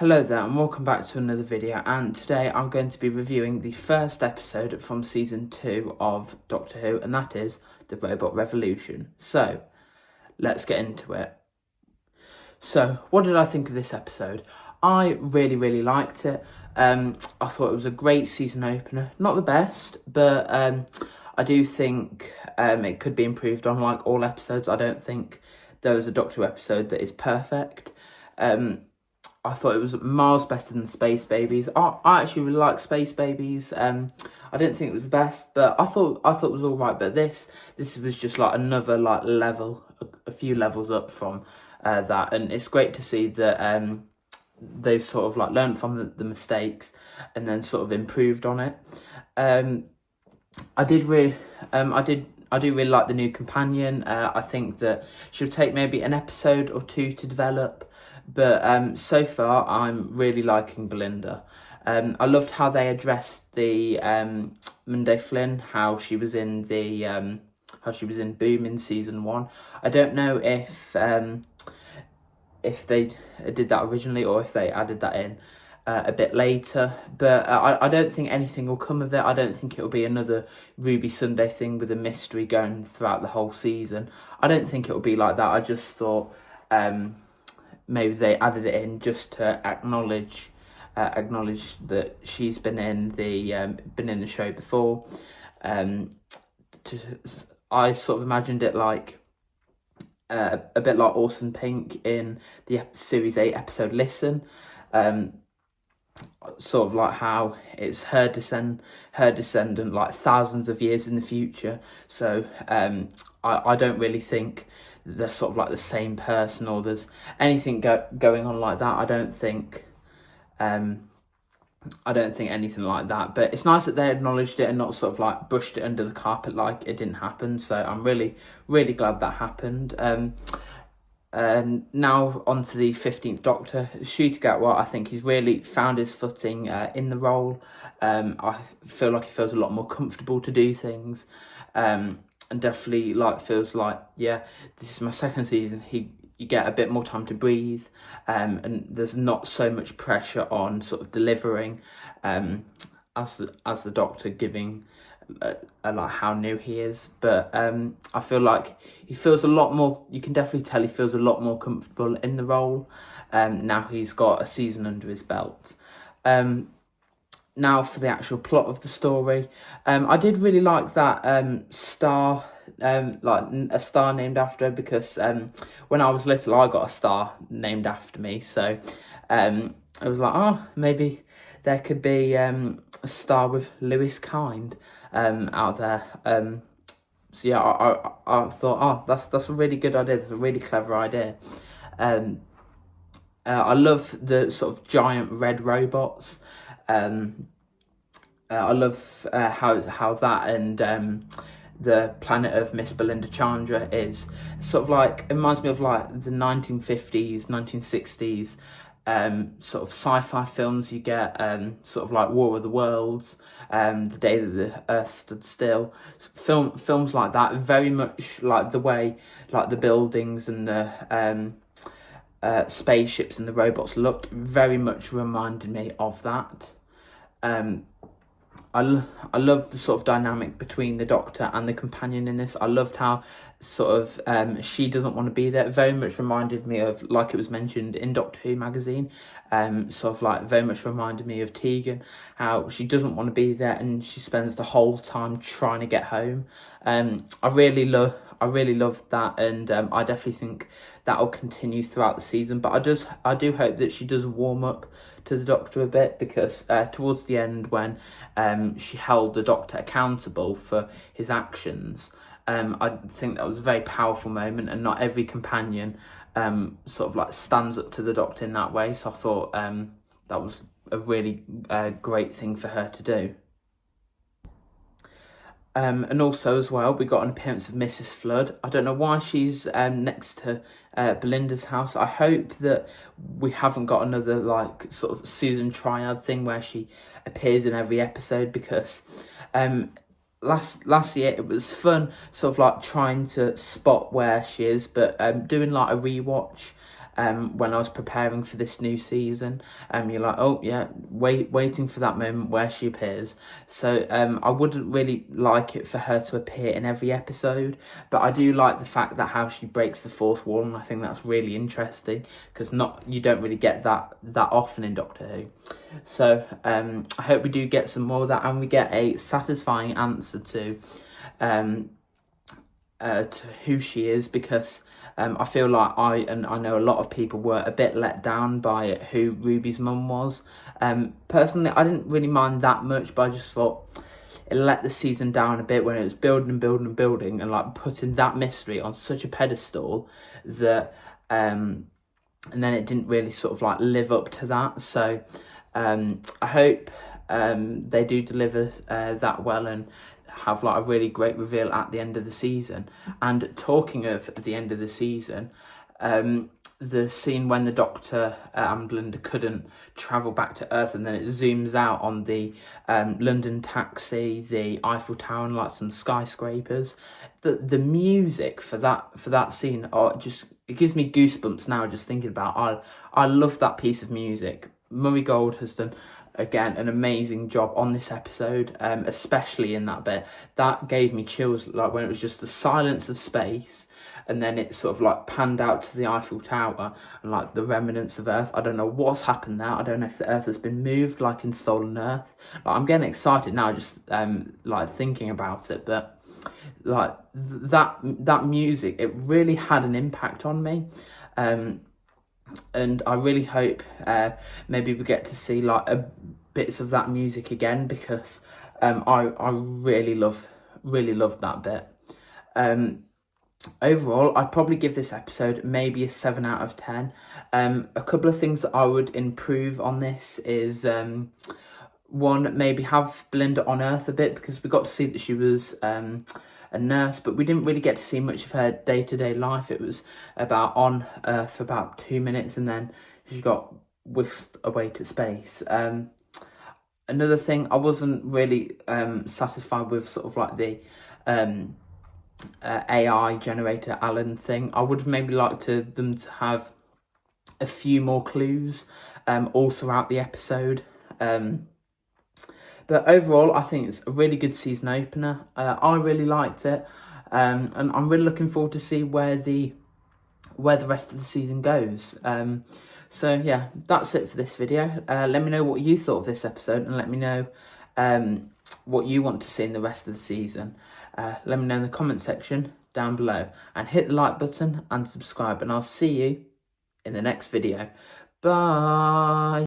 Hello there and welcome back to another video, and today I'm going to be reviewing the first episode from season 2 of Doctor Who, and that is The Robot Revolution. So, let's get into it. So, what did I think of this episode? I really liked it. I thought it was a great season opener. Not the best, but I do think it could be improved on, like all episodes. I don't think there was a Doctor Who episode that is perfect. I thought it was miles better than Space Babies. I actually really like Space Babies. I didn't think it was the best, but I thought it was all right. But this was just like another level, a few levels up from that, and it's great to see that they've sort of learned from the mistakes and then sort of improved on it. I do really like the new companion. I think that she'll take maybe an episode or two to develop. But so far, I'm really liking Belinda. I loved how they addressed the Monday Flynn, how she was in Boom in season 1. I don't know if they did that originally or if they added that in a bit later. But I don't think anything will come of it. I don't think it will be another Ruby Sunday thing with a mystery going throughout the whole season. I don't think it will be like that. I just thought maybe they added it in just to acknowledge that she's been in the show before. I sort of imagined it like a bit like Orson Pink in the series 8 episode Listen. Sort of like how it's her descendant like thousands of years in the future. So I don't really think they're sort of like the same person or there's anything going on like that. I don't think anything like that, but it's nice that they acknowledged it and not sort of like brushed it under the carpet like it didn't happen. So I'm really glad that happened. And now on to the 15th Doctor, Ncuti Gatwa. I think he's really found his footing in the role. I feel like he feels a lot more comfortable to do things. And definitely feels like, yeah, this is my second season. You get a bit more time to breathe, and there's not so much pressure on sort of delivering as the Doctor, giving like how new he is. But I feel like he feels a lot more. You can definitely tell he feels a lot more comfortable in the role. Now he's got a season under his belt. Now for the actual plot of the story, I did really like that star, like a star named after her, because when I was little I got a star named after me, so I was like, oh, maybe there could be a star with Lewis Kind out there. So yeah, I thought, oh, that's a really good idea. That's a really clever idea. I love the sort of giant red robots. I love how that and the planet of Miss Belinda Chandra is sort of like, it reminds me of like the 1950s, 1960s sort of sci-fi films you get, sort of like War of the Worlds, The Day That the Earth Stood Still. Films like that, very much like the way like the buildings and the spaceships and the robots looked, very much reminded me of that. I love the sort of dynamic between the Doctor and the companion in this. I loved how sort of she doesn't want to be there. It very much reminded me of, like it was mentioned in Doctor Who magazine, sort of like very much reminded me of Tegan, how she doesn't want to be there and she spends the whole time trying to get home. I really love that, and I definitely think that will continue throughout the season. But I do hope that she does warm up to the Doctor a bit, because towards the end, when she held the Doctor accountable for his actions, I think that was a very powerful moment, and not every companion sort of like stands up to the Doctor in that way. So I thought that was a really great thing for her to do. And also as well, we got an appearance of Mrs. Flood. I don't know why she's next to Belinda's house. I hope that we haven't got another like sort of Susan Triad thing where she appears in every episode, because last year it was fun sort of like trying to spot where she is, but doing like a rewatch when I was preparing for this new season. You're like, oh yeah, waiting for that moment where she appears. So I wouldn't really like it for her to appear in every episode, but I do like the fact that how she breaks the fourth wall, and I think that's really interesting because you don't really get that often in Doctor Who. So I hope we do get some more of that, and we get a satisfying answer to who she is, because I feel like I know a lot of people were a bit let down by who Ruby's mum was. Personally, I didn't really mind that much, but I just thought it let the season down a bit when it was building and building and building, and like putting that mystery on such a pedestal that and then it didn't really sort of like live up to that. So I hope they do deliver that well and have like a really great reveal at the end of the season. And talking of the end of the season, the scene when the Doctor and Belinda couldn't travel back to Earth, and then it zooms out on the London taxi, the Eiffel Tower, and like some skyscrapers. The music for that scene, it gives me goosebumps now just thinking about. I love that piece of music. Murray Gold has done, again, an amazing job on this episode, especially in that bit. That gave me chills, like when it was just the silence of space, and then it sort of like panned out to the Eiffel Tower and like the remnants of Earth. I don't know what's happened there. I don't know if the Earth has been moved like in Stolen Earth. Like, I'm getting excited now just like thinking about it, but like that music, it really had an impact on me. And I really hope maybe we get to see like bits of that music again, because I really love that bit. Overall, I'd probably give this episode maybe a 7 out of 10. A couple of things that I would improve on this is one, maybe have Belinda on Earth a bit, because we got to see that she was a nurse, but we didn't really get to see much of her day-to-day life. It was about on Earth for about 2 minutes, and then she got whisked away to space. Another thing, I wasn't really satisfied with sort of like the AI generator Alan thing. I would have maybe liked them to have a few more clues all throughout the episode. But overall, I think it's a really good season opener. I really liked it, and I'm really looking forward to see where the rest of the season goes. So yeah, that's it for this video. Let me know what you thought of this episode, and let me know what you want to see in the rest of the season. Let me know in the comment section down below, and hit the like button and subscribe, and I'll see you in the next video. Bye.